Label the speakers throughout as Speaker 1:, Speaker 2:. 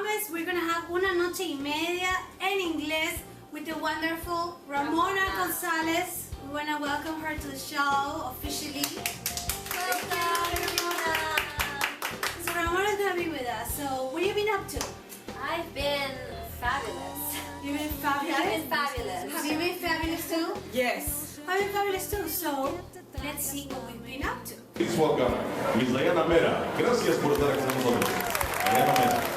Speaker 1: UNYM's, we're gonna have Una Noche y Media en inglés with the wonderful Ramona Gonzales. We wanna welcome her to the show officially.
Speaker 2: Welcome, Ramona.
Speaker 1: So Ramona's gonna be with us. So what have you been up to?
Speaker 2: I've been fabulous.
Speaker 1: You've been fabulous?
Speaker 2: I've been fabulous.
Speaker 1: Have you been fabulous too?
Speaker 3: Yes.
Speaker 1: I've been fabulous too. So let's see what we've been up to.
Speaker 4: Please welcome Miss Diana Mera. Gracias por estar aquí con nosotros. Diana Mera.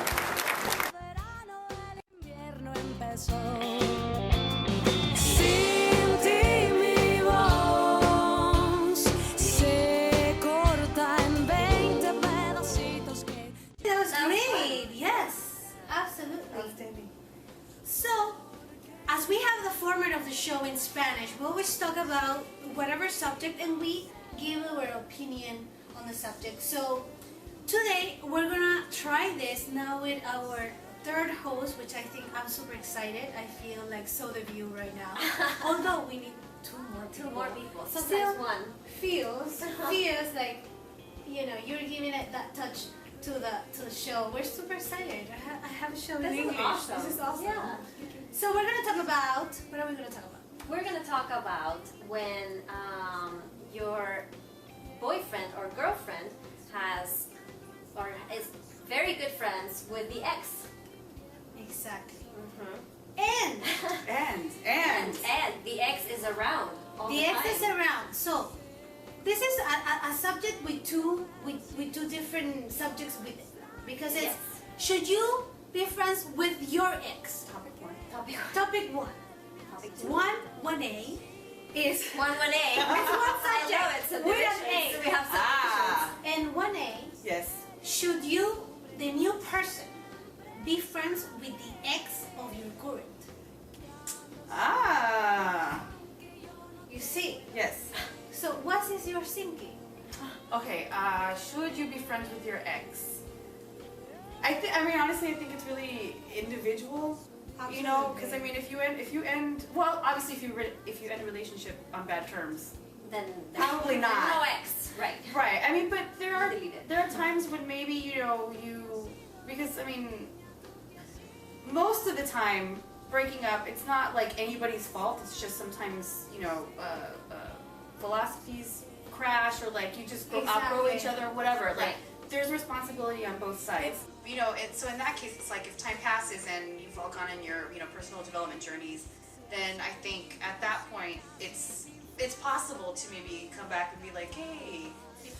Speaker 5: Sin ti mi voz se corta en 20 pedacitos que...
Speaker 1: That was great. Yes, absolutely. So, as we have the format of the show in Spanish, we always talk about whatever subject and we give our opinion on the subject. So, today we're gonna try this now with our third host, which I think I'm super excited. I feel like so the view right now. Although we need two more people.
Speaker 2: Sometimes
Speaker 1: Still
Speaker 2: one.
Speaker 1: feels like, you know, you're giving it that touch to the show. We're super excited. I have a show in
Speaker 2: This is
Speaker 1: English.
Speaker 2: awesome.
Speaker 1: This is awesome.
Speaker 2: Yeah.
Speaker 1: So we're gonna talk about, what are we gonna talk about?
Speaker 2: We're gonna talk about when your boyfriend or girlfriend has or is very good friends with the ex.
Speaker 1: Exactly.
Speaker 2: Mm-hmm.
Speaker 1: And
Speaker 2: And the ex is around all the
Speaker 1: the
Speaker 2: time.
Speaker 1: ex is around. So this is a subject with two different subjects with it. Because it's,
Speaker 2: Yes.
Speaker 1: should you be friends with your ex?
Speaker 2: Topic one.
Speaker 1: Topic one.
Speaker 2: Topic two.
Speaker 1: 1A is
Speaker 2: One A.
Speaker 1: It's one subject.
Speaker 2: I know it. So
Speaker 1: With an
Speaker 2: divisions.
Speaker 1: A.
Speaker 2: We have some
Speaker 1: and 1A.
Speaker 3: Yes.
Speaker 1: Should you, the new person, be friends with the ex of your current? You see?
Speaker 3: Yes.
Speaker 1: So what is your thinking?
Speaker 3: Okay. Should you be friends with your ex? Honestly, I think it's really individual. You know, because if you end, well, obviously, if you end a relationship on bad terms,
Speaker 2: Then
Speaker 3: Probably not.
Speaker 2: No ex. Right.
Speaker 3: right? But there
Speaker 2: Delete it.
Speaker 3: are times when maybe because most of the time breaking up, it's not like anybody's fault. It's just sometimes philosophies crash or like you just outgrow each other or whatever. Like there's responsibility on both sides.
Speaker 6: So in that case, it's like if time passes and you've all gone on your, personal development journeys, then I think at that point it's possible to maybe come back and be like, hey,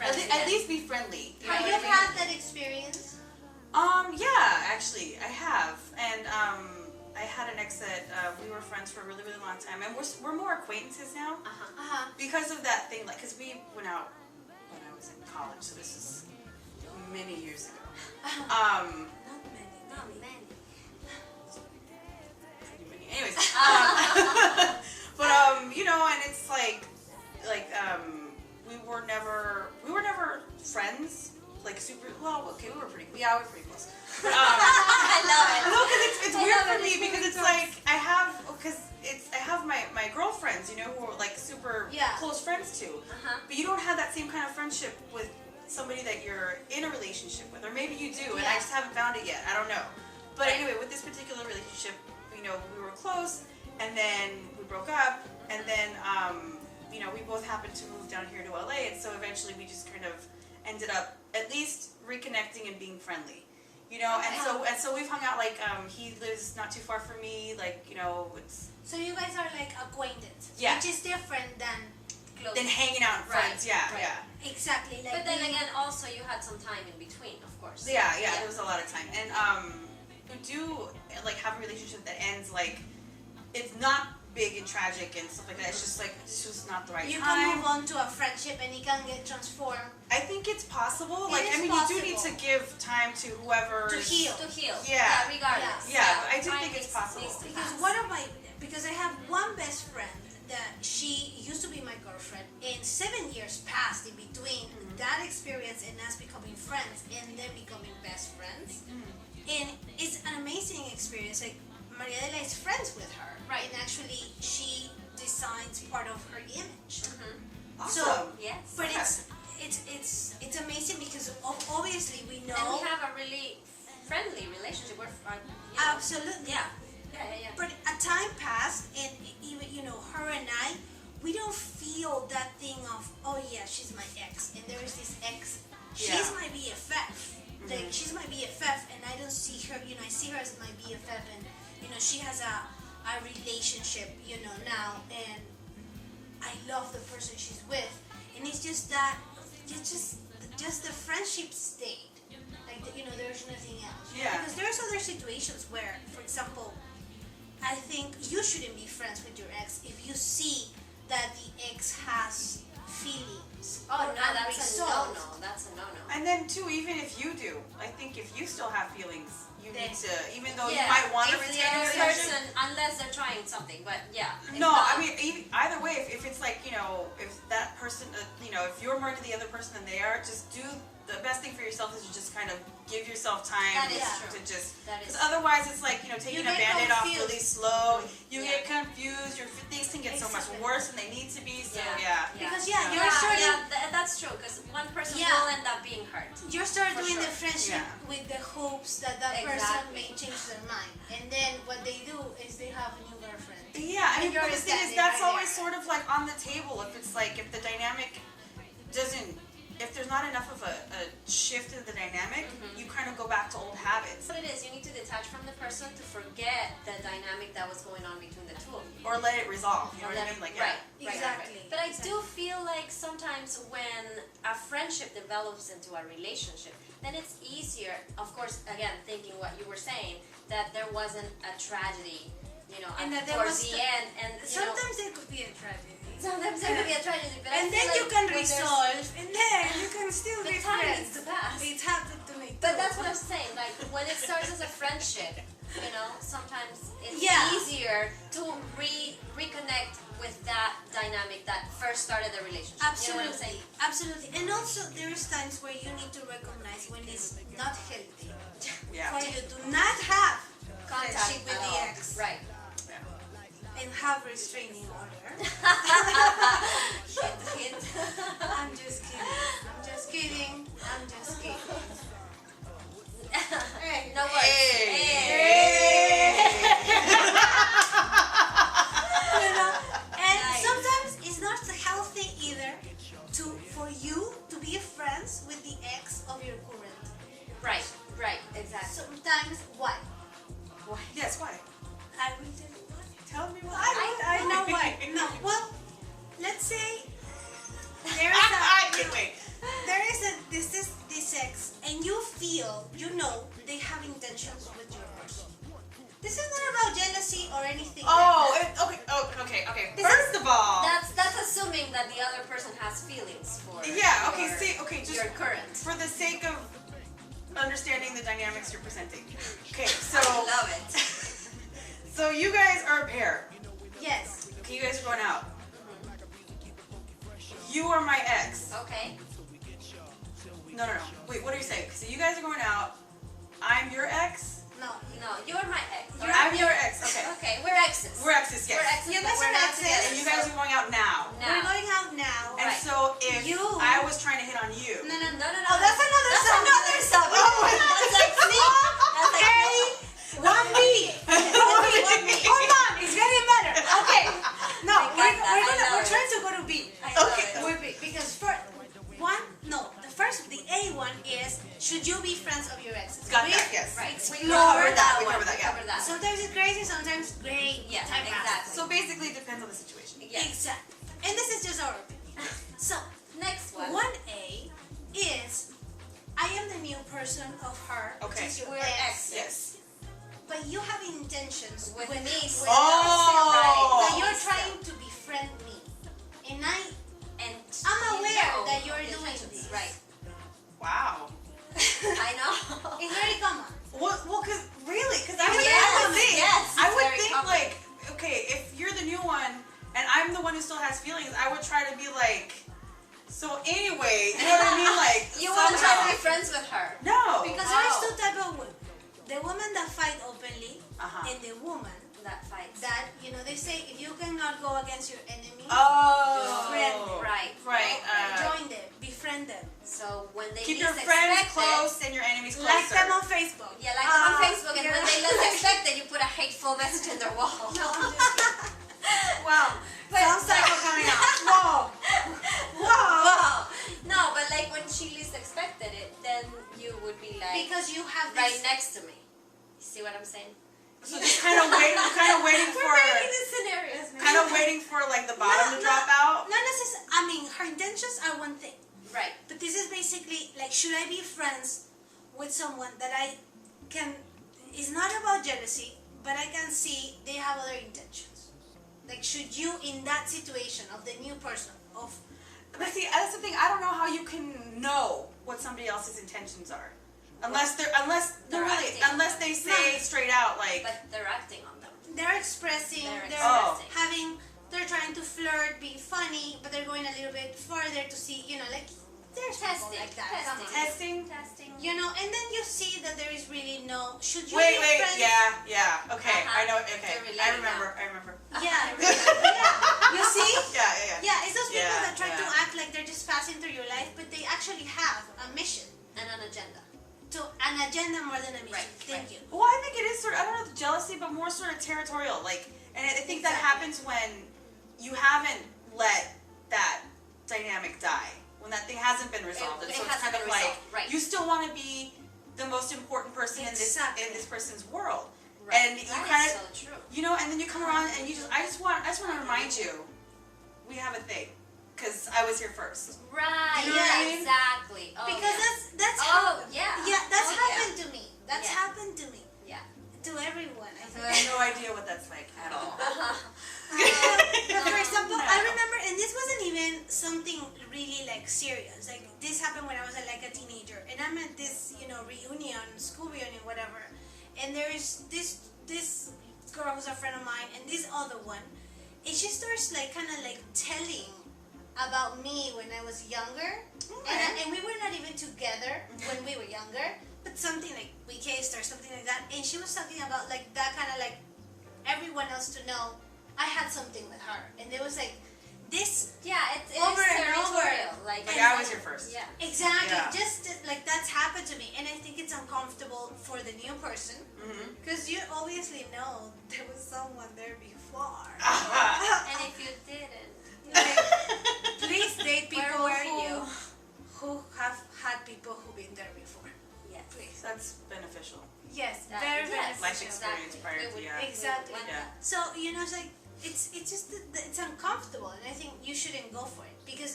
Speaker 6: at least be friendly.
Speaker 1: Have you had that experience?
Speaker 6: Yeah, actually, I have, and I had an ex that we were friends for a really, really long time, and we're more acquaintances now because of that thing. Like, because we went out when I was in college, so this is many years ago.
Speaker 1: Not many.
Speaker 6: Pretty many. Anyways, but and it's like we were never friends. Like super well, okay, we were pretty close. But,
Speaker 2: I love it.
Speaker 6: no, because it's weird for me because it's like I have my girlfriends, who are like super close friends too. But you don't have that same kind of friendship with somebody that you're in a relationship with, or maybe you do, and I just haven't found it yet. I don't know. But anyway, with this particular relationship, we were close, and then we broke up, and then we both happened to move down here to LA, and so eventually we just kind of ended up at least reconnecting and being friendly, and so we've hung out. Like he lives not too far from me, like it's.
Speaker 1: So you guys are like acquainted.
Speaker 6: Yeah.
Speaker 1: Which is different than close.
Speaker 6: Then hanging out in friends, yeah.
Speaker 1: Exactly. Like
Speaker 2: But then again, also you had some time in between, of course.
Speaker 6: Yeah, there was a lot of time, and we do like have a relationship that ends like it's not big and tragic and stuff like that. It's just like this was not the right
Speaker 1: you
Speaker 6: time.
Speaker 1: can move on to a friendship and it can get transformed.
Speaker 6: I think it's possible.
Speaker 1: It is
Speaker 6: you do need to
Speaker 1: possible.
Speaker 6: give time to whoever
Speaker 1: To heal.
Speaker 6: Yeah.
Speaker 2: Regardless.
Speaker 6: Yeah, but I do think it's possible.
Speaker 1: Because I have one best friend that she used to be my girlfriend, and 7 years passed in between that experience and us becoming friends and then becoming best friends. And it's an amazing experience. Like Maria Adela is friends with her, right? And actually she designs part of her image.
Speaker 6: Awesome.
Speaker 1: So,
Speaker 2: Yes.
Speaker 1: but it's amazing because obviously we know.
Speaker 2: And we have a really friendly relationship. We're
Speaker 1: Absolutely.
Speaker 2: Yeah.
Speaker 1: But a time passed, and even her and I, we don't feel that thing of, oh yeah, she's my ex, and there is this ex. She's my BFF. Like, she's my BFF, and I don't see her. I see her as my BFF, and she has a relationship, now, and I love the person she's with, and it's just that, just the friendship stayed. Like, there's nothing else.
Speaker 6: Yeah.
Speaker 1: Because there's other situations where, for example, I think you shouldn't be friends with your ex if you see that the ex has feelings.
Speaker 2: Oh,
Speaker 1: or
Speaker 2: no, that's a
Speaker 1: unresolved.
Speaker 2: no-no. That's a no-no.
Speaker 6: And then too, even if you do, I think if you still have feelings, you need to, even though you
Speaker 2: Yeah,
Speaker 6: might want to
Speaker 2: if
Speaker 6: retain
Speaker 2: the
Speaker 6: a
Speaker 2: other
Speaker 6: relationship.
Speaker 2: person, unless they're trying something, but yeah. if
Speaker 6: No,
Speaker 2: not-
Speaker 6: I mean, either way, if it's like, if that person, if you're more into the other person than they are, just do the best thing for yourself is to just kind of give yourself time
Speaker 2: That is
Speaker 6: to
Speaker 2: true.
Speaker 6: just,
Speaker 2: That is
Speaker 6: because otherwise it's like, taking a
Speaker 1: get
Speaker 6: Band-Aid off
Speaker 1: confused.
Speaker 6: really slow, you
Speaker 2: Yeah.
Speaker 6: get confused, things can get so much
Speaker 1: Exactly.
Speaker 6: worse than they need to be, so
Speaker 2: Yeah.
Speaker 1: Because
Speaker 6: Yeah.
Speaker 1: you're starting.
Speaker 2: That's true, because one person
Speaker 1: Yeah.
Speaker 2: will end up being hurt.
Speaker 1: You start
Speaker 2: For
Speaker 1: doing the
Speaker 2: sure.
Speaker 1: friendship
Speaker 6: Yeah.
Speaker 1: with the hopes that person
Speaker 2: Exactly.
Speaker 1: may change their mind, and then what they do is they have a new girlfriend.
Speaker 6: Yeah, I mean,
Speaker 1: And you're
Speaker 6: but the thing is,
Speaker 1: standing
Speaker 6: that's
Speaker 1: right
Speaker 6: always
Speaker 1: there.
Speaker 6: sort of like on the table. If it's like, if the dynamic doesn't, if there's not enough of a shift in the dynamic, you kind of go back to old habits.
Speaker 2: What it is, you need to detach from the person to forget the dynamic that was going on between the two of you.
Speaker 6: Or let it resolve, you know
Speaker 2: Or
Speaker 6: what I
Speaker 2: let-
Speaker 6: mean? Like,
Speaker 2: right,
Speaker 6: yeah.
Speaker 2: right,
Speaker 1: Exactly.
Speaker 2: right. But I do feel like sometimes when a friendship develops into a relationship, then it's easier, of course, again, thinking what you were saying, that there wasn't a tragedy,
Speaker 1: And that there
Speaker 2: towards
Speaker 1: was
Speaker 2: the
Speaker 1: t-
Speaker 2: end. And,
Speaker 1: Sometimes it could be a tragedy.
Speaker 2: sometimes there could be a tragedy, but I
Speaker 1: And
Speaker 2: feel
Speaker 1: then
Speaker 2: like
Speaker 1: you can
Speaker 2: when there's-
Speaker 1: resolve, and then you can still
Speaker 2: The
Speaker 1: be
Speaker 2: time
Speaker 1: friends.
Speaker 2: needs to pass.
Speaker 1: It happened to me too.
Speaker 2: But that's what I'm saying. Like when it starts as a friendship, sometimes it's
Speaker 1: Yeah.
Speaker 2: easier to reconnect with that dynamic that first started the relationship. You know what I'm
Speaker 1: Absolutely,
Speaker 2: saying?
Speaker 1: absolutely. And also, there's times where you need to recognize when it's not healthy
Speaker 6: Yeah.
Speaker 1: for you to not have
Speaker 2: Contact
Speaker 1: friendship with
Speaker 2: at
Speaker 1: the
Speaker 2: all.
Speaker 1: ex
Speaker 2: Right.
Speaker 1: and have restraining order.
Speaker 2: Hint, hint.
Speaker 1: I'm just kidding. I'm just kidding. I'm just kidding. Hey.
Speaker 2: No worries.
Speaker 6: Hey.
Speaker 1: And
Speaker 2: Nice.
Speaker 1: sometimes it's not healthy either for you to be friends with the ex of your current.
Speaker 2: Right. Right. Exactly.
Speaker 1: Sometimes why?
Speaker 6: Yes, why?
Speaker 1: I will tell you why.
Speaker 6: Tell me why.
Speaker 1: I know why. No, well, let's say there is
Speaker 6: I can't wait.
Speaker 1: this ex, and you feel, they have intentions with your person. This is not about jealousy or anything.
Speaker 6: Okay. First of all,
Speaker 2: That's assuming that the other person has feelings for.
Speaker 6: just
Speaker 2: your current.
Speaker 6: for the sake of understanding the dynamics you're presenting. Okay, so
Speaker 2: I love it.
Speaker 6: so you guys are a pair.
Speaker 1: Yes.
Speaker 6: Okay, you guys are going out. You are my ex.
Speaker 2: Okay.
Speaker 6: No. Wait, what are you saying? So you guys are going out. I'm your ex.
Speaker 1: No.
Speaker 2: No, you're my ex.
Speaker 6: I'm your ex. Okay.
Speaker 2: Okay, we're exes.
Speaker 6: We're exes. Yes.
Speaker 2: We're exes,
Speaker 1: Yeah,
Speaker 2: but
Speaker 1: that's
Speaker 2: we're
Speaker 1: what
Speaker 2: not
Speaker 1: exes.
Speaker 2: together.
Speaker 6: And you guys are going out now.
Speaker 1: We're going out now.
Speaker 6: And
Speaker 2: Right.
Speaker 6: so if
Speaker 1: You-
Speaker 6: I was trying to hit on you.
Speaker 1: No.
Speaker 2: No.
Speaker 1: Oh, that's another
Speaker 2: That's
Speaker 1: song.
Speaker 2: another song. That's like me. That's like
Speaker 1: One B. Hold on, it's getting better. Okay. No,
Speaker 2: I got that. I love
Speaker 1: we're
Speaker 2: it.
Speaker 1: trying to go to B.
Speaker 2: I love
Speaker 6: Okay.
Speaker 2: it.
Speaker 1: We're B because the A one is, should you be friends of your exes?
Speaker 6: Got that, yes.
Speaker 2: Right.
Speaker 1: Explore
Speaker 2: We covered that
Speaker 6: We
Speaker 2: one.
Speaker 6: covered that, yeah.
Speaker 2: Covered that.
Speaker 1: Sometimes it's crazy, sometimes great.
Speaker 2: Yeah,
Speaker 1: Time
Speaker 2: exactly.
Speaker 1: passes.
Speaker 6: So basically, it depends on the situation.
Speaker 2: Yes.
Speaker 1: Exactly. And this is just our opinion. So,
Speaker 2: Next one.
Speaker 1: 1A is, I am the new person of her,
Speaker 6: Okay.
Speaker 1: which is your
Speaker 2: We're
Speaker 1: ex.
Speaker 2: exes.
Speaker 6: Yes.
Speaker 1: But you have intentions
Speaker 2: With
Speaker 1: with
Speaker 2: me.
Speaker 1: with
Speaker 6: Oh.
Speaker 1: that you're trying to befriend me. And
Speaker 2: And
Speaker 1: I'm
Speaker 2: you
Speaker 1: aware
Speaker 2: know
Speaker 1: that you're
Speaker 2: the
Speaker 1: doing
Speaker 2: intentions.
Speaker 1: this.
Speaker 2: Right.
Speaker 6: Wow.
Speaker 2: I know.
Speaker 1: it's very common.
Speaker 6: Well, cause I would
Speaker 2: Yes,
Speaker 6: think,
Speaker 2: yes,
Speaker 6: I
Speaker 2: it's
Speaker 6: would
Speaker 2: very
Speaker 6: think
Speaker 2: common.
Speaker 6: like, okay, if you're the new one and I'm the one who still has feelings, I would try to be like, so anyway, you know what I mean? Like,
Speaker 2: You want to try to
Speaker 6: somehow.
Speaker 2: be friends with her.
Speaker 6: No.
Speaker 1: Because
Speaker 2: Oh.
Speaker 1: there's two types of women. The women that fight openly
Speaker 6: Uh-huh.
Speaker 1: and the woman
Speaker 2: That fights.
Speaker 1: That, they say if you cannot go against your enemy,
Speaker 6: Oh.
Speaker 1: friend them.
Speaker 2: Right.
Speaker 6: Right.
Speaker 1: Join them, befriend them.
Speaker 2: So when they
Speaker 6: Keep
Speaker 2: least
Speaker 6: your friends
Speaker 2: expect
Speaker 6: close and your enemies closer.
Speaker 1: Like them on Facebook.
Speaker 2: it, like them on Facebook, and when they least expect it, you put a hateful message in their wall.
Speaker 1: No, I'm just kidding.
Speaker 6: Wow.
Speaker 1: Some cycle coming out. Whoa.
Speaker 2: Wow. No, but like when she least expected it, then you would be like
Speaker 1: Because you have
Speaker 2: right
Speaker 1: this.
Speaker 2: next to me. You see what I'm saying?
Speaker 6: So just kind of waiting for,
Speaker 2: These scenarios.
Speaker 6: kind of waiting for like the bottom to drop out.
Speaker 1: Not necessarily. I mean, her intentions are one thing.
Speaker 2: Right.
Speaker 1: But this is basically like, should I be friends with someone that I can, it's not about jealousy, but I can see they have other intentions. Like, should you, in that situation of the new person,
Speaker 6: But see, that's the thing. I don't know how you can know what somebody else's intentions are, unless they say straight out like.
Speaker 2: But they're acting on them.
Speaker 1: they're expressing, they're trying to flirt, be funny, but they're going a little bit further to see, like, there's people
Speaker 2: Testing.
Speaker 1: like that. Come on.
Speaker 6: Testing.
Speaker 1: And then you see that there is really no, should you
Speaker 6: Wait,
Speaker 1: be friends?
Speaker 6: yeah. Okay, I know. Okay,
Speaker 2: They're
Speaker 6: I
Speaker 2: relating
Speaker 6: remember.
Speaker 1: Yeah, yeah. You see?
Speaker 6: Yeah.
Speaker 1: Yeah, it's those people
Speaker 6: Yeah,
Speaker 1: that try to
Speaker 6: yeah.
Speaker 1: act like they're just passing through your life, but they actually have a mission.
Speaker 2: And an agenda.
Speaker 1: An agenda more than a mission.
Speaker 2: Right,
Speaker 1: Thank you.
Speaker 6: Well, I think it is sort of, I don't know if jealousy, but more sort of territorial. Like, and I think that happens when you haven't let that dynamic die, when that thing hasn't been resolved. And
Speaker 2: It
Speaker 6: so it's
Speaker 2: hasn't
Speaker 6: kind of
Speaker 2: been
Speaker 6: like,
Speaker 2: resolved, right.
Speaker 6: you still want to be the most important person
Speaker 1: Exactly.
Speaker 6: in this person's world.
Speaker 2: Right.
Speaker 6: And you
Speaker 2: That
Speaker 6: kind
Speaker 2: is
Speaker 6: of,
Speaker 2: so true.
Speaker 6: and then you come around and you I just want to remind you, we have a thing, because I was here first.
Speaker 2: Right.
Speaker 6: You know what I mean?
Speaker 2: Exactly. Oh,
Speaker 1: Because
Speaker 2: yeah.
Speaker 1: that's that's happened to me. That's
Speaker 2: Yeah.
Speaker 1: happened to me.
Speaker 2: Yeah.
Speaker 1: To everyone, I
Speaker 6: I
Speaker 1: think.
Speaker 6: have no idea what that's like at all.
Speaker 1: But for example, I remember, and this wasn't even something really like serious. Like, this happened when I was like a teenager, and I'm at this, reunion, school reunion, whatever. And there's this girl who's a friend of mine, and this other one, and she starts like kind of like telling about me when I was younger, and we were not even together when we were younger, but something like we kissed or something like that. And she was talking about like that kind of like everyone else to know I had something with her, and there was like this
Speaker 2: It's
Speaker 1: over and
Speaker 2: territorial.
Speaker 1: over.
Speaker 2: Like
Speaker 6: I was here first.
Speaker 2: Yeah.
Speaker 1: exactly
Speaker 6: Yeah.
Speaker 1: just like that's happened to me, and I think it's uncomfortable for the new person because you obviously know there was someone there before.
Speaker 2: And if you didn't,
Speaker 1: Like, please date people
Speaker 2: Where were you?
Speaker 1: who have had people who've been there before.
Speaker 2: yes.
Speaker 1: Please.
Speaker 6: That's beneficial.
Speaker 1: Yes,
Speaker 2: That-
Speaker 1: very
Speaker 2: yes.
Speaker 1: beneficial.
Speaker 6: Life experience prior
Speaker 2: We
Speaker 6: to,
Speaker 2: would-
Speaker 6: yeah.
Speaker 2: we would
Speaker 1: Exactly.
Speaker 2: want
Speaker 6: Yeah.
Speaker 2: that.
Speaker 1: So it's like it's just that it's uncomfortable, and I think you shouldn't go for it, because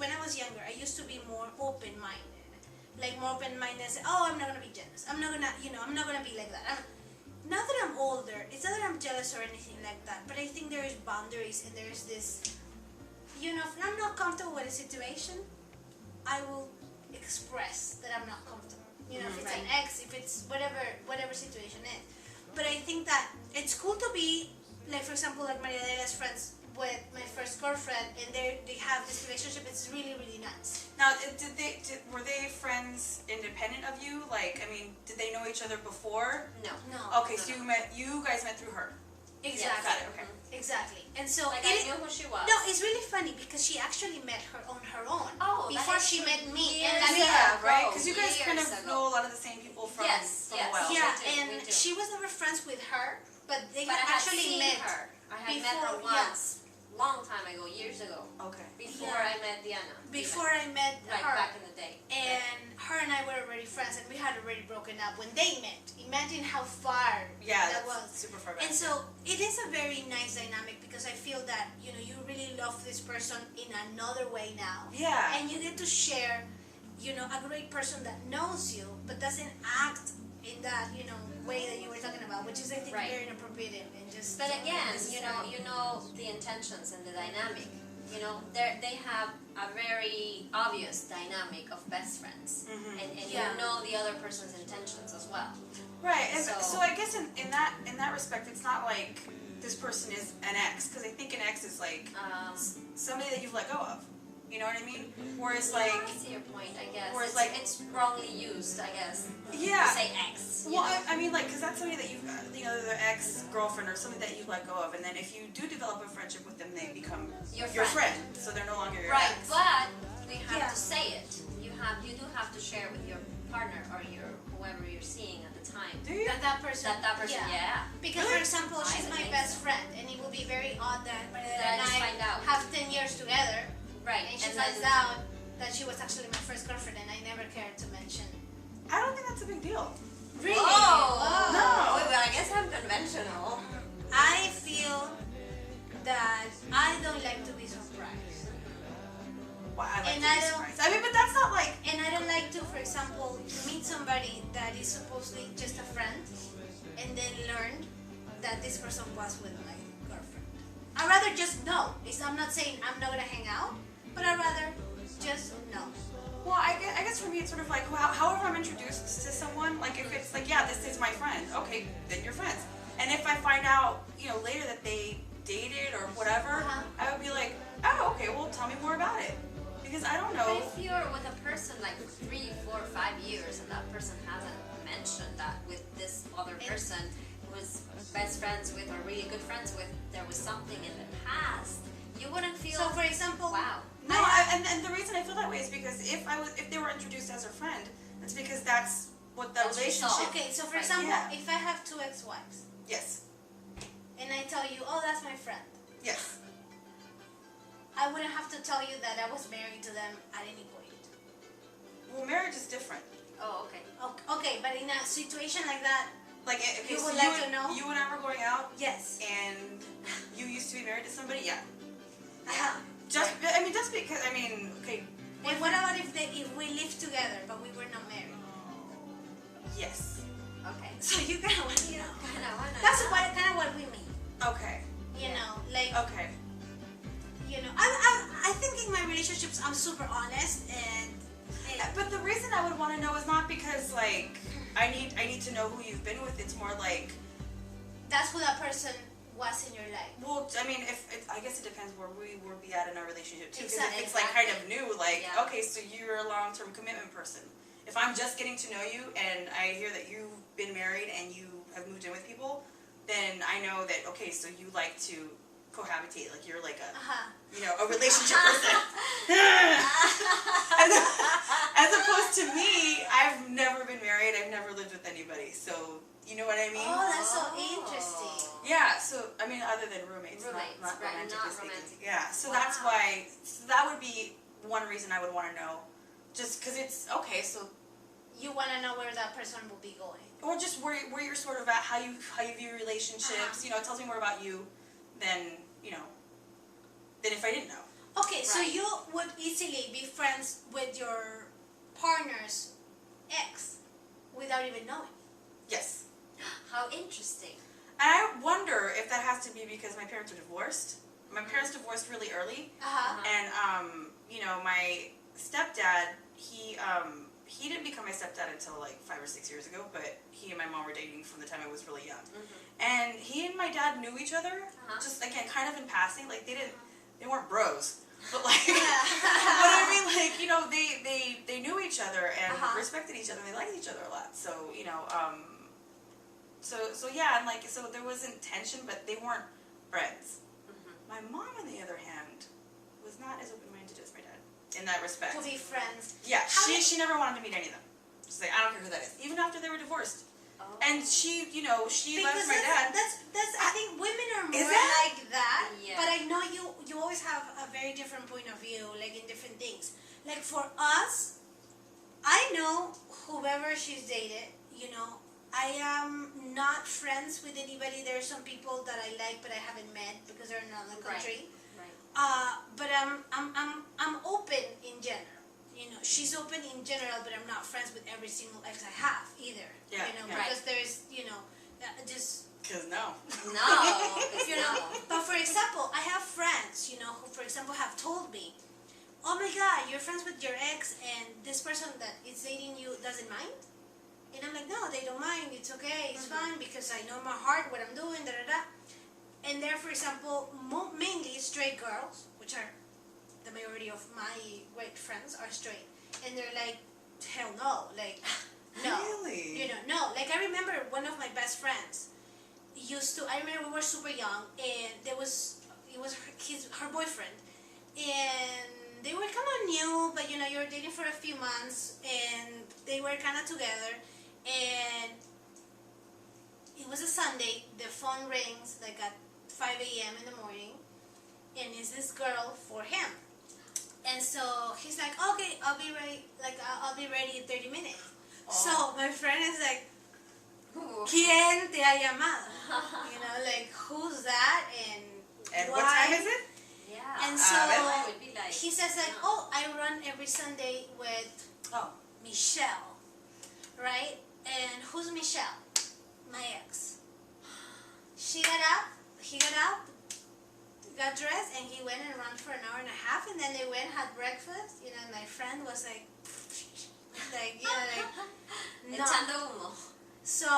Speaker 1: when I was younger, I used to be more open-minded, like more open-minded. And say, oh, I'm not gonna be jealous. I'm not gonna, I'm not gonna be like that. Now that I'm older, it's not that I'm jealous or anything like that, but I think there is boundaries, and there's this. If I'm not comfortable with a situation, I will express that I'm not comfortable. If it's an ex, if it's whatever situation is. But I think that it's cool to be, like, for example, like Maria Adela's friends with my first girlfriend, and they have this relationship. It's really, really nice.
Speaker 6: Now, were they friends independent of you? Like, I mean, did they know each other before?
Speaker 2: No.
Speaker 1: No.
Speaker 6: Okay, so you guys met through her.
Speaker 1: Exactly.
Speaker 6: Got it, okay.
Speaker 1: Exactly. And so
Speaker 2: Like I knew who she was.
Speaker 1: No, it's really funny because she actually met her on her own before
Speaker 2: that is
Speaker 1: she met me.
Speaker 2: years
Speaker 1: And that's
Speaker 6: Yeah,
Speaker 2: ago.
Speaker 6: right? Because you guys kind of
Speaker 2: Years ago.
Speaker 6: know a lot of the same people from a while.
Speaker 1: Yeah,
Speaker 2: we do,
Speaker 1: and
Speaker 2: we do.
Speaker 1: she was never friends with her, but they
Speaker 2: But I
Speaker 1: had
Speaker 2: had
Speaker 1: actually
Speaker 2: seen
Speaker 1: met
Speaker 2: her. I had met her
Speaker 1: before- yeah.
Speaker 2: once, long time ago, years ago,
Speaker 6: Okay.
Speaker 2: before
Speaker 1: Yeah.
Speaker 2: I met Diana.
Speaker 1: before I met
Speaker 2: Like
Speaker 1: her.
Speaker 2: back in the day.
Speaker 1: And her and I were already friends, and we had already broken up when they met. Imagine how far
Speaker 6: Yeah,
Speaker 1: that
Speaker 6: that's
Speaker 1: was.
Speaker 6: super far back.
Speaker 1: And so it is a very nice dynamic, because I feel that you really love this person in another way now.
Speaker 6: Yeah.
Speaker 1: And you get to share, a great person that knows you but doesn't act in that, way that you were talking about, which is, I think,
Speaker 2: Right.
Speaker 1: very inappropriate and just.
Speaker 2: But again,
Speaker 1: unnecessary.
Speaker 2: you know the intentions and the dynamic. They have a very obvious dynamic of best friends, and
Speaker 1: Yeah.
Speaker 2: you know the other person's intentions as well.
Speaker 6: Right, and
Speaker 2: So-
Speaker 6: so I guess in that respect, it's not like this person is an ex, because I think an ex is like somebody that you've let go of. You know what I mean? Whereas like,
Speaker 2: I see your point. I guess.
Speaker 6: Whereas,
Speaker 2: It's,
Speaker 6: like-
Speaker 2: it's wrongly used. I guess.
Speaker 6: yeah.
Speaker 2: To say ex. you
Speaker 6: Well,
Speaker 2: know?
Speaker 6: I mean, like, because that's somebody that you've, their ex-girlfriend or something that you let go of, and then if you do develop a friendship with them, they become
Speaker 2: Your
Speaker 6: your
Speaker 2: friend.
Speaker 6: friend. So they're no longer your
Speaker 2: Right,
Speaker 6: ex.
Speaker 2: but we have
Speaker 1: Yeah.
Speaker 2: to say it. You do have to share with your partner or your whoever you're seeing at the time.
Speaker 6: Do you?
Speaker 1: That person.
Speaker 2: That person, yeah.
Speaker 1: Because, for example,
Speaker 2: I
Speaker 1: she's
Speaker 2: would
Speaker 1: my
Speaker 2: think
Speaker 1: best
Speaker 2: so.
Speaker 1: friend, and it would be very odd that my
Speaker 2: That I
Speaker 1: and
Speaker 2: just
Speaker 1: I
Speaker 2: find out.
Speaker 1: have 10 years together,
Speaker 2: Right.
Speaker 1: and she
Speaker 2: and
Speaker 1: finds
Speaker 2: then-
Speaker 1: out that she was actually my first girlfriend, and I never cared to mention.
Speaker 6: I don't think that's a big deal.
Speaker 1: Really?
Speaker 2: Oh,
Speaker 6: No.
Speaker 2: Wait, well, I guess I'm conventional.
Speaker 1: I feel that I don't like to be surprised.
Speaker 6: Well, I like
Speaker 1: And
Speaker 6: to
Speaker 1: I
Speaker 6: be
Speaker 1: don't-
Speaker 6: surprised. I mean, but that's not like,
Speaker 1: And I don't like to, for example, meet somebody that is supposedly just a friend and then learn that this person was with my girlfriend. I'd rather just know. I'm not saying I'm not going to hang out, but I'd rather just know.
Speaker 6: well, I guess for me it's sort of like, however I'm introduced to someone, like if it's like, yeah, this is my friend, okay, then you're friends. And if I find out, later that they dated or whatever,
Speaker 1: Uh-huh.
Speaker 6: I would be like, oh, okay, well, tell me more about it. Because I don't
Speaker 2: But
Speaker 6: know.
Speaker 2: if you're with a person like 3, 4, 5 years and that person hasn't mentioned that with this other person who was best friends with or really good friends with, there was something in the past, you wouldn't feel.
Speaker 1: So, for example,
Speaker 2: wow.
Speaker 6: No, and the reason I feel that way is because if they were introduced as a friend, it's because that's what the
Speaker 2: That's what you saw.
Speaker 6: relationship.
Speaker 1: Okay, so for
Speaker 2: Right,
Speaker 1: example,
Speaker 6: yeah.
Speaker 1: if I have 2 ex-wives
Speaker 6: Yes.
Speaker 1: and I tell you, oh, that's my friend,
Speaker 6: Yes.
Speaker 1: I wouldn't have to tell you that I was married to them at any point.
Speaker 6: Well, marriage is different.
Speaker 2: Oh, okay.
Speaker 1: Okay, but in a situation like that,
Speaker 6: Like, okay,
Speaker 1: You
Speaker 6: so
Speaker 1: would like to know?
Speaker 6: You and I were going out,
Speaker 1: yes.
Speaker 6: and you used to be married to somebody. Yeah.
Speaker 1: Uh-huh.
Speaker 6: Just because okay.
Speaker 1: And what about if we lived together but we were not married?
Speaker 6: Yes.
Speaker 2: Okay.
Speaker 1: So you kind of want to know.
Speaker 2: Kinda wanna
Speaker 1: That's
Speaker 2: know.
Speaker 1: kind of what we mean.
Speaker 6: Okay.
Speaker 1: You know, like
Speaker 6: Okay.
Speaker 1: I think in my relationships I'm super honest and
Speaker 6: But the reason I would want to know is not because like I need to know who you've been with. It's more like,
Speaker 1: that's who that person was in your life.
Speaker 6: well, I mean, I guess it depends where we would be at in our relationship too. Because
Speaker 1: Exactly.
Speaker 6: if it's like kind of new, like
Speaker 2: Yeah.
Speaker 6: okay, so you're a long-term commitment person. If I'm just getting to know you and I hear that you've been married and you have moved in with people, then I know that okay, so you like to cohabitate, like you're like a a relationship person. as opposed to me, I've never been married. I've never lived with anybody. So you know what I mean?
Speaker 1: Oh, that's so interesting.
Speaker 6: Yeah, so I mean, other than roommates,
Speaker 2: Roommates,
Speaker 6: not
Speaker 2: right,
Speaker 6: romantically
Speaker 2: not
Speaker 6: speaking.
Speaker 2: romantic.
Speaker 6: Yeah, so
Speaker 2: Wow.
Speaker 6: that's why. So that would be one reason I would want to know, just because it's okay. So,
Speaker 1: You want to know where that person will be going.
Speaker 6: or just where you're sort of at, how you view relationships.
Speaker 1: Uh-huh.
Speaker 6: It tells me more about you than than if I didn't know.
Speaker 1: Okay, so
Speaker 2: Right.
Speaker 1: you would easily be friends with your partner's ex without even knowing.
Speaker 6: Yes,
Speaker 2: How interesting.
Speaker 6: and I wonder if that has to be because my parents are divorced. My parents divorced really early. And my stepdad, he didn't become my stepdad until like 5 or 6 years ago, but he and my mom were dating from the time I was really young. And he and my dad knew each other, just again kind of in passing. Like they weren't bros, but like but I mean, like they knew each other and respected each other. And they liked each other a lot. So so yeah, and like so there wasn't tension, but they weren't friends. My mom, on the other hand, was not as open-minded as my dad in that respect.
Speaker 1: To be friends.
Speaker 6: Yeah,
Speaker 1: How
Speaker 6: she never wanted to meet any of them. She's like, I don't care who that is, even after they were divorced.
Speaker 2: Oh.
Speaker 6: And she she
Speaker 1: Because
Speaker 6: left my dad.
Speaker 1: that's I think women are
Speaker 6: Is
Speaker 1: more
Speaker 6: that?
Speaker 1: like that.
Speaker 2: Yeah.
Speaker 1: But I know you always have a very different point of view, like in different things. Like for us, I know whoever she's dated, I am not friends with anybody. There are some people that I like but I haven't met because they're in another country.
Speaker 2: Right.
Speaker 1: But I'm open in general. She's open in general, but I'm not friends with every single ex I have either.
Speaker 6: Yeah, yeah.
Speaker 1: Because there's just
Speaker 6: Because no.
Speaker 2: No.
Speaker 1: But for example, I have friends, who for example have told me, oh my God, you're friends with your ex and this person that is dating you doesn't mind? And I'm like, no, they don't mind. It's okay. It's fine because I know in my heart what I'm doing, da da da. And they're, for example, mainly straight girls, which are the majority of my great friends are straight, and they're like, hell no, like, no.
Speaker 6: Really?
Speaker 1: You know, no. Like, I remember one of my best friends I remember we were super young, and it was her boyfriend, and they were kind of new, but you know, you were dating for a few months, and they were kind of together, and it was a Sunday, the phone rings like at 5 a.m. in the morning, and it's this girl for him. And so he's like, okay, I'll be ready, like I'll be ready in 30 minutes. Oh. So my friend is like, ¿Quién te ha llamado? You know, like, who's that, and why?
Speaker 6: What time is it?
Speaker 2: Yeah.
Speaker 1: And so
Speaker 2: would be like,
Speaker 1: he says like, oh, I run every Sunday with Michelle, right? And who's Michelle? My ex. He got up, got dressed, and he went and ran for an hour and a half, and then they went, had breakfast, you know, and my friend was like, you know, like, no.
Speaker 2: Echando humo.
Speaker 1: So,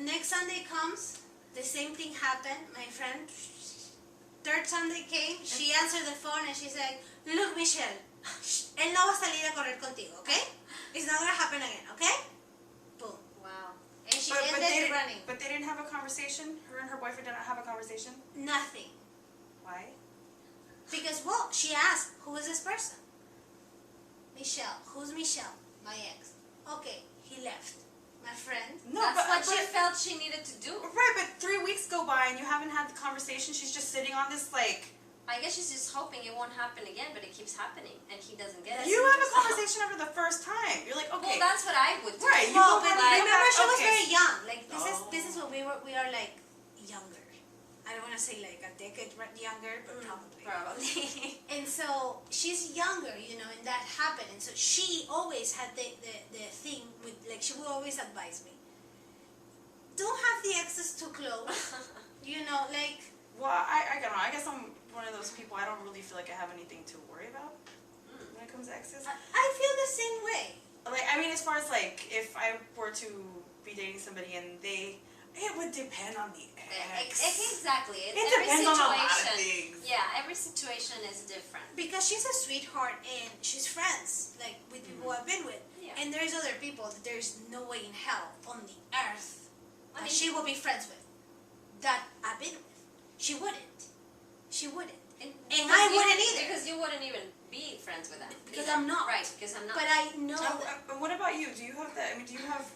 Speaker 1: next Sunday comes, the same thing happened, my friend, third Sunday came, she answered the phone and she said, look, Michelle, él no va a salir a correr contigo, okay? It's not gonna happen again, okay? Boom.
Speaker 2: Wow.
Speaker 1: And she ended running.
Speaker 6: But they didn't have a conversation? Her and her boyfriend didn't have a conversation?
Speaker 1: Nothing.
Speaker 6: Why?
Speaker 1: Because, well, she asked, who is this person? Michelle. Who's Michelle? My ex. Okay, he left. My friend.
Speaker 6: No,
Speaker 2: That's
Speaker 6: but
Speaker 2: what she felt she needed to do.
Speaker 6: Right, but 3 weeks go by and you haven't had the conversation. She's just sitting on this, like...
Speaker 2: I guess she's just hoping it won't happen again, but it keeps happening, and he doesn't get it.
Speaker 6: You have a conversation after the first time. You're like, okay.
Speaker 2: Well, that's what I would do.
Speaker 6: Right, you
Speaker 1: Well,
Speaker 6: go
Speaker 1: but
Speaker 6: back,
Speaker 1: remember, she was
Speaker 6: okay.
Speaker 1: very young. Like, this is what we are like, younger. I don't want to say like a decade younger, but probably.
Speaker 2: Probably.
Speaker 1: And so she's younger, you know, and that happened. And so she always had the thing with, like, she would always advise me, don't have the exes too close. You know, like.
Speaker 6: Well, I don't know. I guess I'm one of those people. I don't really feel like I have anything to worry about when it comes to exes.
Speaker 1: I feel the same way.
Speaker 6: Like, I mean, as far as like, if I were to be dating somebody and it would depend on the ex.
Speaker 2: Exactly.
Speaker 6: It depends on a lot of things.
Speaker 2: Yeah, every situation is different.
Speaker 1: Because she's a sweetheart and she's friends, like, with people I've been with.
Speaker 2: Yeah.
Speaker 1: And there's other people that there's no way in hell on the earth
Speaker 2: I
Speaker 1: that
Speaker 2: mean,
Speaker 1: she will be friends with, that I've been with. She wouldn't. And I wouldn't either.
Speaker 2: Because you wouldn't even be friends with them.
Speaker 1: Because
Speaker 2: either.
Speaker 1: I'm not.
Speaker 2: Right, because I'm not.
Speaker 1: But I know that.
Speaker 6: What about you? Do you have that? I mean, do you have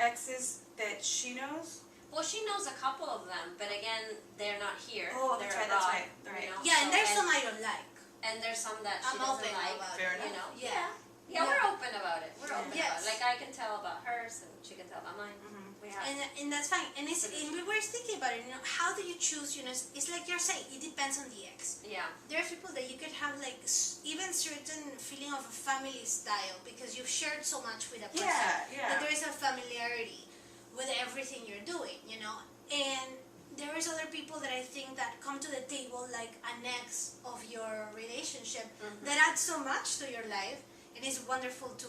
Speaker 6: exes that she knows?
Speaker 2: Well, she knows a couple of them, but again, they're not here.
Speaker 6: Oh,
Speaker 2: they're
Speaker 6: that's
Speaker 2: abroad,
Speaker 6: right.
Speaker 2: you know,
Speaker 1: Yeah, and there's some I don't like.
Speaker 2: And there's some that she
Speaker 1: I'm
Speaker 2: doesn't
Speaker 1: open
Speaker 2: like.
Speaker 1: about
Speaker 6: Fair
Speaker 1: it.
Speaker 2: You
Speaker 6: enough.
Speaker 2: know.
Speaker 1: Yeah.
Speaker 2: Yeah, we're open about it. We're open
Speaker 1: Yes.
Speaker 2: about it. Like, I can tell about hers, and she can tell about mine.
Speaker 6: Mm-hmm.
Speaker 2: We have.
Speaker 1: And that's fine. And we were thinking about it, you know, how do you choose, you know, it's like you're saying, it depends on the ex.
Speaker 2: Yeah.
Speaker 1: There are people that you could have like even certain feeling of a family style because you've shared so much with a person.
Speaker 6: Yeah.
Speaker 1: That there is a familiarity with everything you're doing, you know. And there is other people that I think that come to the table like an ex of your relationship that adds so much to your life, and it's wonderful to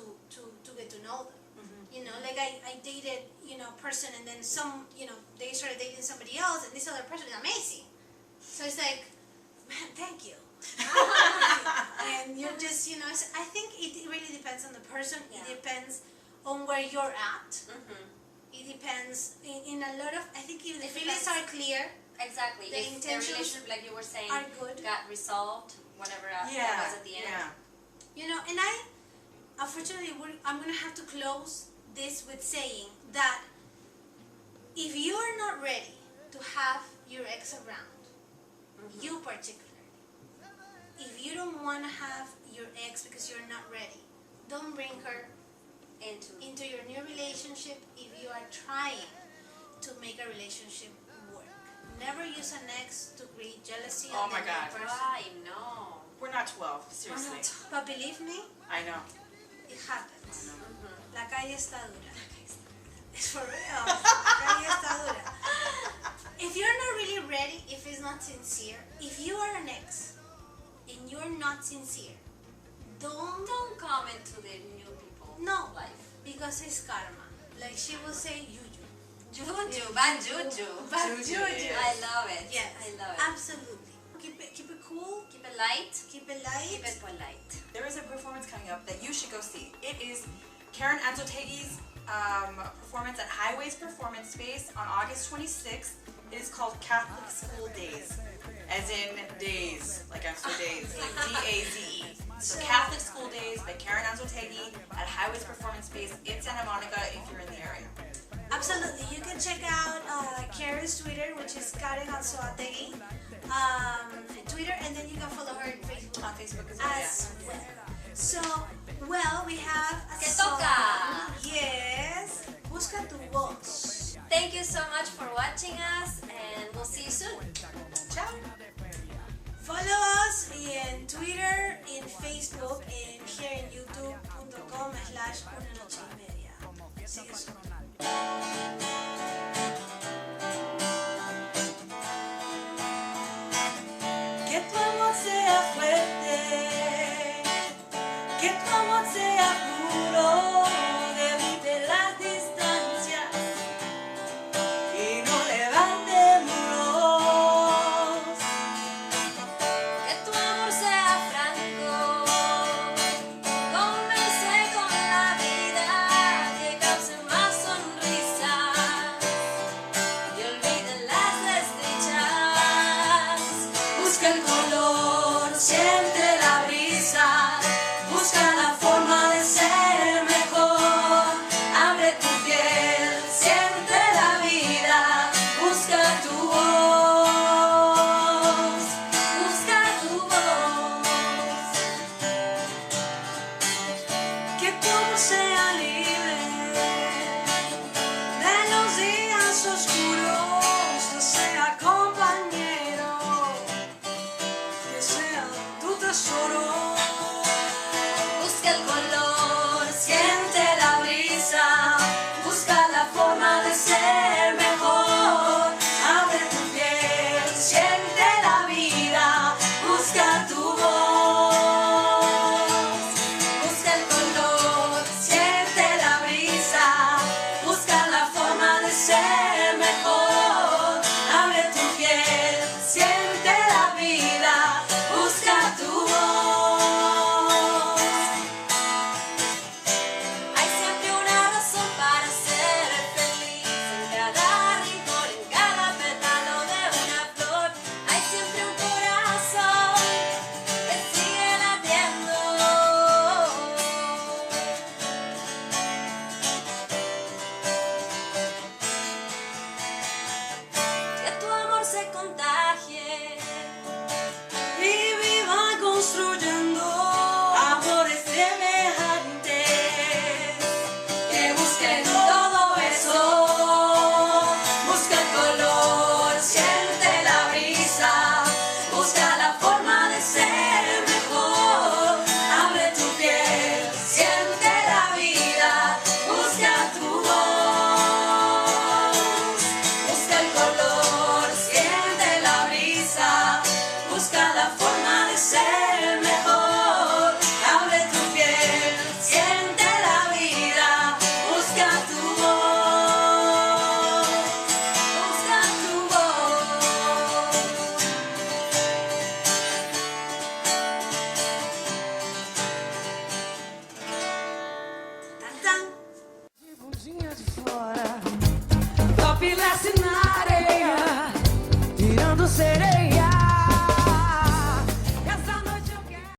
Speaker 1: get to know them. You know, like I dated, you know, a person, and then they started dating somebody else, and this other person is amazing. So it's like, man, thank you. And you're just, you know, I think it really depends on the person.
Speaker 2: Yeah.
Speaker 1: It depends on where you're at. It depends in a lot of, I think if the feelings are clear,
Speaker 2: Exactly.
Speaker 1: The
Speaker 2: if the
Speaker 1: intentions
Speaker 2: relationship, like you were saying,
Speaker 1: are good.
Speaker 2: got resolved, whatever that was at the end.
Speaker 6: Yeah.
Speaker 1: You know, and unfortunately, I'm going to have to close this with saying that if you are not ready to have your ex around, you particularly, if you don't want to have your ex because you're not ready, don't bring her into your new relationship if you are trying to make a relationship work. Never use an ex to create jealousy
Speaker 6: Oh
Speaker 1: on
Speaker 6: my
Speaker 1: the other
Speaker 6: God.
Speaker 1: person.
Speaker 2: I know.
Speaker 6: We're not 12, seriously.
Speaker 1: But believe me,
Speaker 6: I know.
Speaker 1: it happens.
Speaker 6: I know.
Speaker 1: La calle está dura. It's for real. La calle está dura. If you're not really ready, if it's not sincere, if you are an ex and you're not sincere, don't
Speaker 2: come into the new people life.
Speaker 1: Because it's karma. Like she will say,
Speaker 2: Juju, bad juju.
Speaker 1: Bad juju.
Speaker 2: I love it.
Speaker 1: Yes,
Speaker 2: I love it.
Speaker 1: absolutely. Keep it cool. cool.
Speaker 2: Keep it light.
Speaker 1: Keep it light.
Speaker 2: Keep it polite.
Speaker 6: There is a performance coming up that you should go see. It is Karen Anzotegi's performance at Highways Performance Space on August 26th. It is called Catholic School Days, as in days, like I'm so dazed, like D-A-Z-E. So Catholic School Days by Karen Anzotegi at Highways Performance Space in Santa Monica if you're in the area.
Speaker 1: Absolutely. You can check out Karen's Twitter, which is Karen Anzotegui, Twitter, and then you can follow her on Facebook.
Speaker 6: On Facebook as well,
Speaker 1: Well. So, well, we have a
Speaker 2: Que
Speaker 1: song.
Speaker 2: toca.
Speaker 1: Yes. Busca Tu Voz.
Speaker 2: Thank you so much for watching us, and we'll see you soon.
Speaker 6: Ciao.
Speaker 1: Follow us in Twitter, in Facebook, and here in youtube.com/UNYMedia. See you soon.
Speaker 5: Que tu amor sea fuerte, que tu amor sea puro, evite las distancias y no levante muros.
Speaker 2: Que tu amor sea franco, convence con la vida, que cause más sonrisas y olvide las desdichas.
Speaker 5: Busca el color, siente la brisa, busca la forma de ser mejor. Abre tu piel, siente la vida, busca tu voz, busca tu voz. Que tu amor sea libre de los días oscuros, que sea compañero, que sea tu tesoro. Busca el color, siente la brisa, busca la forma de ser mejor. Abre tu piel, siente la vida, busca tu voz. Busca el color, siente la brisa, busca la forma de ser mejor. Abre tu piel, siente la vida, busca tu voz.
Speaker 2: Hay siempre una razón para ser feliz, en cada rincón, en cada pétalo de una flor. Hay siempre un corazón que sigue latiendo. Que tu amor se contagie
Speaker 5: Y viva construyendo amores semejantes que busquen todo eso. Busca el color, siente la brisa, busca la forma de ser mejor. Abre tu piel, siente la vida, busca tu voz. Busca el color, siente la brisa, busca la forma de ser mejor. Abre tu piel, siente la vida, busca tu voz, busca tu voz.
Speaker 1: Tan tan.
Speaker 7: De blusinhas